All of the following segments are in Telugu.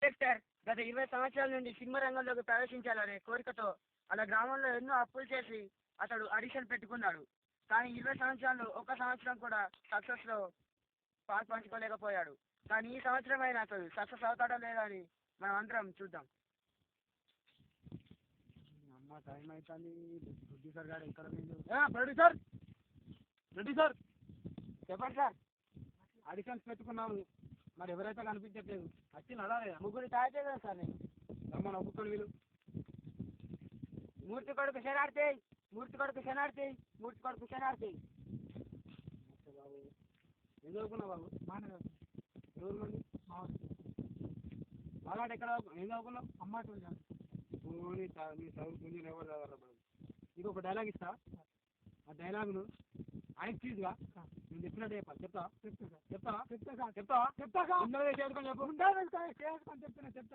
డైరెక్టర్ గత 20 సంవత్సరాల నుండి సినిమా రంగంలోకి ప్రవేశించాలనే కోరికతో అలా గ్రామంలో ఎన్నో అప్పులు చేసి అతడు ఆడిషన్ పెట్టుకున్నాడు. కానీ 20 సంవత్సరాలు ఒక్క సంవత్సరం కూడా సక్సెస్లో పాలు పంచుకోలేకపోయాడు. కానీ ఈ సంవత్సరం అయినా అతడు సక్సెస్ అవుతాడో లేదా అని మనం అందరం చూద్దాం. అమ్మ టైం అవుతుంది. ప్రొడ్యూసర్ గారు ఎక్కడ ప్రొడ్యూసర్ ప్రొడ్యూసర్ చెప్పండి సార్. ఆడిషన్స్ పెట్టుకున్నాము, మరి ఎవరైతే కనిపించట్లేదు. వచ్చి నడాలి. ముగ్గురు తయారు చేద్దాం సార్. నేను రమ్మని ఒప్పుకొని వీళ్ళు మూర్తి కొడుకు శనార్థి, మూర్తి కొడుకు శనార్థి, మూర్తి కొడుకు శనార్థి. బాబు ఏం చదువుకున్నావు బాబు? ఎవరు మంది అలాంటి ఎక్కడ ఏం చదువుకున్నావు? అమ్మ నీ చదువుకుంది ఎవరు చదవరా బాబు. నీకు ఒక డైలాగ్ ఇస్తా, ఆ డైలాగ్ను యాక్టివ్గా నేను చెప్పినట్టు చెప్పాలి. చెప్తా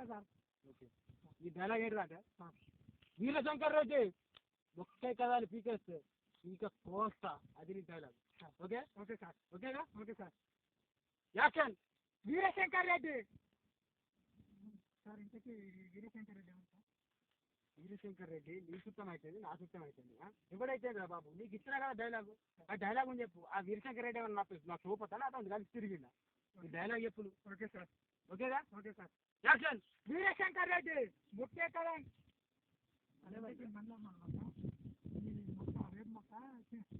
సార్. ఓకే, ఈ డైలాగ్ ఏంటి అంటే, వీరశంకర్ రెడ్డి ఒకే కదాలు పీకేస్తే ఇంకా కోస్తా, అది నీ డైలాగ్. Okay okay sir. ఓకేనా? Okay sir. Action. Veerashankar Reddy sir. ఇంతకీ వీరశంకర్ రెడ్డి ఏమంటారు? వీరశంకర్ రెడ్డి నీ సుత్తం అవుతుంది, నా సుత్తం అవుతుంది. ఎవడైతే రా బాబు నీకు ఇచ్చినా కదా డైలాగు, ఆ డైలాగ్ అని చెప్పు. ఆ వీరశంకర్ రెడ్డి ఏమన్నా నా చూపుతా అతను కలిసి తిరిగిందా? ఈ డైలాగ్ చెప్పు. Okay sir. ఓకేగా? Okay sir. Action. Veerashankar Reddy ముఖ్య కదా.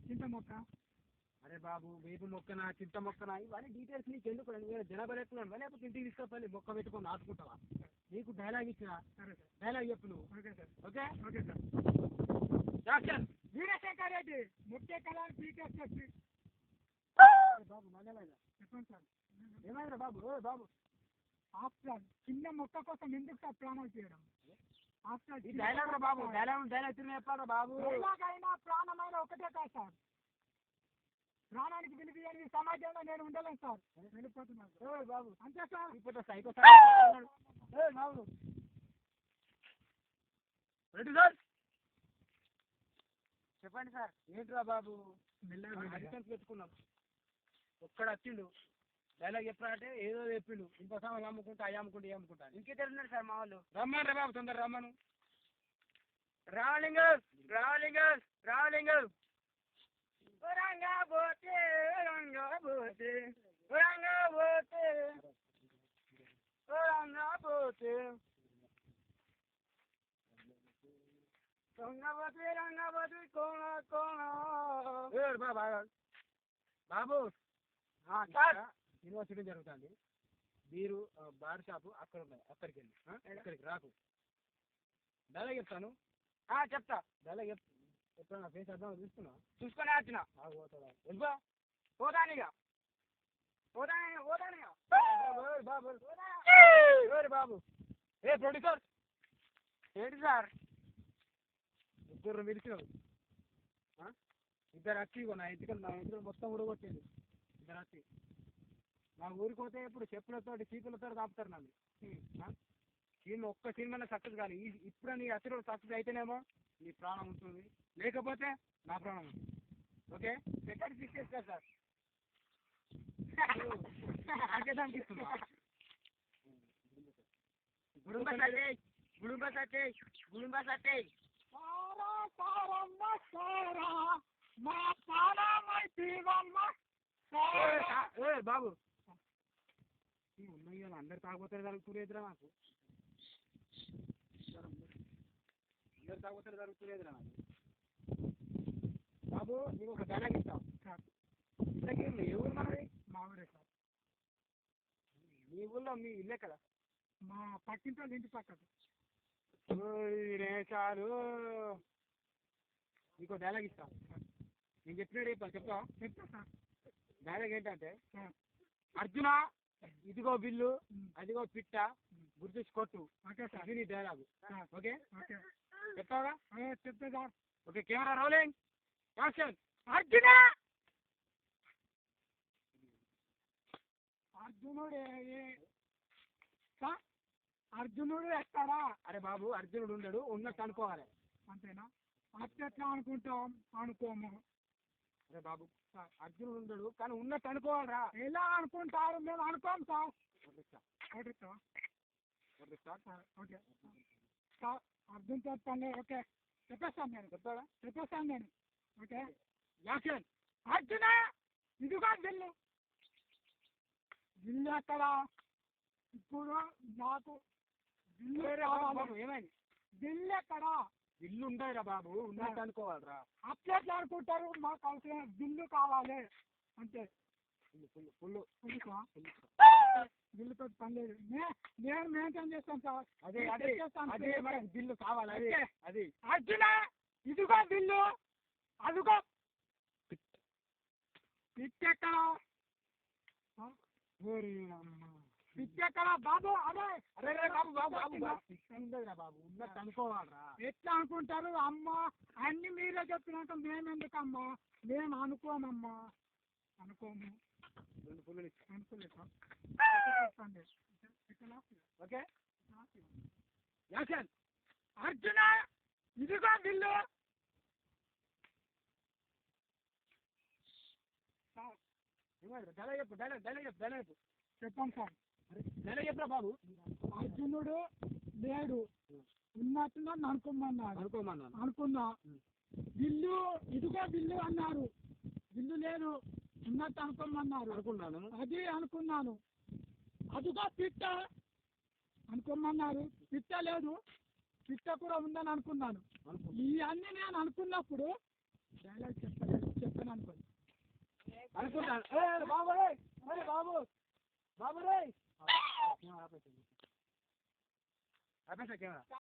చింత మొక్క. అరే బాబు, వేపు మొక్కనా చింత మొక్కనా ఇవన్నీ డీటెయిల్స్ నీకు ఎందుకు? జనాభా ఎత్తున్నాను లేకపోతే ఇంటికి తీసుకొని మొక్క పెట్టుకొని నాటుకుంటావా? నీకు డైలాగ్ ఇచ్చిన డైలాగ్ చెప్పు నువ్వు. Okay sir. Okay okay sir. Action. Veerashankar Reddy ముఖ్య కళ పీకేసి. బాబు మళ్ళీ చెప్పండి సార్. ఏమైందా బాబు? బాబు ఆఫ్టర్ చిన్న మొక్క కోసం ఎందుకు సార్ ప్రాణాలు చేయడం? ఆఫ్టర్ డైలాగ్ రా బాబు, డైలాగ్ తిరిగి చెప్పారా బాబు? డైలాగ్ అయినా ప్రాణమైన ఒకటే కాదు సార్. ప్రాణానికి విలువని సమాజంలో నేను ఉండలేను సార్. వెళ్ళిపోతున్నాను బాబు. అంతే సార్. ఇప్పుడు సైకో బాబు. Ready sir. చెప్పండి సార్. ఏంట్రా బాబు అడిషన్స్ పెట్టుకున్నాం, ఒక్కడ వచ్చిండు డైలాగ్ చెప్పరా అంటే ఏదో చెప్పిండు. ఇంకోసారి అమ్ముకుంటా అమ్ముకుంటా అమ్ముకుంటాను. ఇంకేద్దరు ఉన్నారు సార్ మా వాళ్ళు. రమ్మను రా బాబు, తొందర రమ్మను. రావలింగ రావలింగ రావలింగ. పోతే పోతే పోతే పోతే రంగవతి కోణ కోణ. బాబు యూనివర్సిటీ జరుగుతుంది, మీరు బార్ షాపు అక్కడ ఉన్నాయి, అక్కడికి వెళ్ళి ఇక్కడికి రాకు. డైలాగ్ చెప్తాను. చెప్తా. డైలాగ్ ఎప్పుడు నా ఫేస్ అర్థం చూసుకున్నా? చూసుకొని వచ్చిన వెళ్ళిపో. పోతానిగా పోతానిగా బాబు. ఏ ప్రొడ్యూసర్ ఏంటి సార్? ఇద్దరు పిలిచినావు, ఇద్దరు వచ్చి నా ఇంటికి మొత్తం ఊడగొట్టింది. ఇద్దరు వచ్చి నా ఊరికి పోతే ఇప్పుడు చెప్పులతో చీపులతో కాపుతారు నన్ను. సీన్ ఒక్క సీన్ మీద సక్సెస్ కానీ ఇప్పుడు నీ అసలు సక్సెస్ అయితేనేమో నీ ప్రాణం ఉంటుంది, లేకపోతే నా ప్రాణం ఉంటుంది. ఓకే సెకండ్ ఫిక్స్ కదా సార్. గుడుంబ సతేష్ గుడుంబ సతేష్ గుడుంబ సతేష్. బాబు ఉన్నాయి అందరు తాగుపోతారు జరుగుతురేదిరా నాకు, అందరు తాగుపోతారు జరుగుతురేదిరా నాకు. బాబు నీకు ఒక డైలాగ్ ఇస్తావు. ఏ ఊరు మనది? మా ఊరే సార్. మీ ఊళ్ళో మీ ఇల్లే కదా? మా పక్కింటి వాళ్ళు ఇంటి పక్కన. చాలు నీకు డైలాగ్ ఇస్తా, నేను చెప్పినట్టు చెప్తావా? చెప్తా సార్. డైలాగ్ ఏంటంటే, అర్జున ఇదిగో బిల్లు అదిగో పిట్ట గుర్తించి కొట్టు. Okay sir. ఇది నీ డైలాగు. ఓకే చెప్తావా? చెప్తా sir. Okay camera rolling action. Arjuna అర్జునుడు ఎక్కడా? అరే బాబు అర్జునుడు ఉండడు, ఉన్నట్టు అనుకోవాలి. అంతేనా? అట్లా అనుకుంటాం అనుకోము. అరే బాబు అర్జునుడు ఉండడు కానీ ఉన్నట్టు అనుకోవాలరా. ఎలా అనుకుంటారు? మేము అనుకోం సార్. ఓకే అర్థంతో పని ఓకే చెప్పేస్తాను నేను ఓకే యాక్షన్ అర్జున ఇదిగా బిల్లు ఎక్కడ ఇప్పుడు నాకు ఏమైంది బిల్లు ఎక్కడ బిల్లు ఉండదురా బాబు ఉన్నట్టు అనుకోవాలరా అట్లా అనుకుంటారు మాకు అవసరం బిల్లు కావాలి అంతే బిల్లుతో పని లేదు నేను మెయింటైన్ చేస్తాను సార్ అదే మరి బిల్లు కావాలి అది అర్జున ఇదిగో బిల్లు అదిగో పిచ్చెక్కడ పిచ్చెక్కడ బాబు అదే బాబు ఉన్నట్టు అనుకోవాలరా ఎట్లా అనుకుంటారు అమ్మ అన్ని మీరే చెప్పినాక మేము ఎందుకమ్మా మేము అనుకోమమ్మా అనుకోము ఓకే యాక్షన్ అర్జున ఇదిగో బిల్లు చెప్పండి సార్ చెప్పరా బాబు అర్జునుడు లేడు ఉన్నట్టుగా అనుకున్నా బిల్లు ఇదిగో బిల్లు అన్నారు బిల్లు లేదు ఉన్నట్టు అనుకున్నాను అది అనుకున్నాను అదిగో పిట్ట అనుకోమన్నారు పిట్ట లేదు పిట్ట కూడా ఉందని అనుకున్నాను ఇవన్నీ నేను అనుకున్నప్పుడు డైలాగ్ చెప్పాను అనుకోండి అనుకుంటాను బాబు రే కెమెరా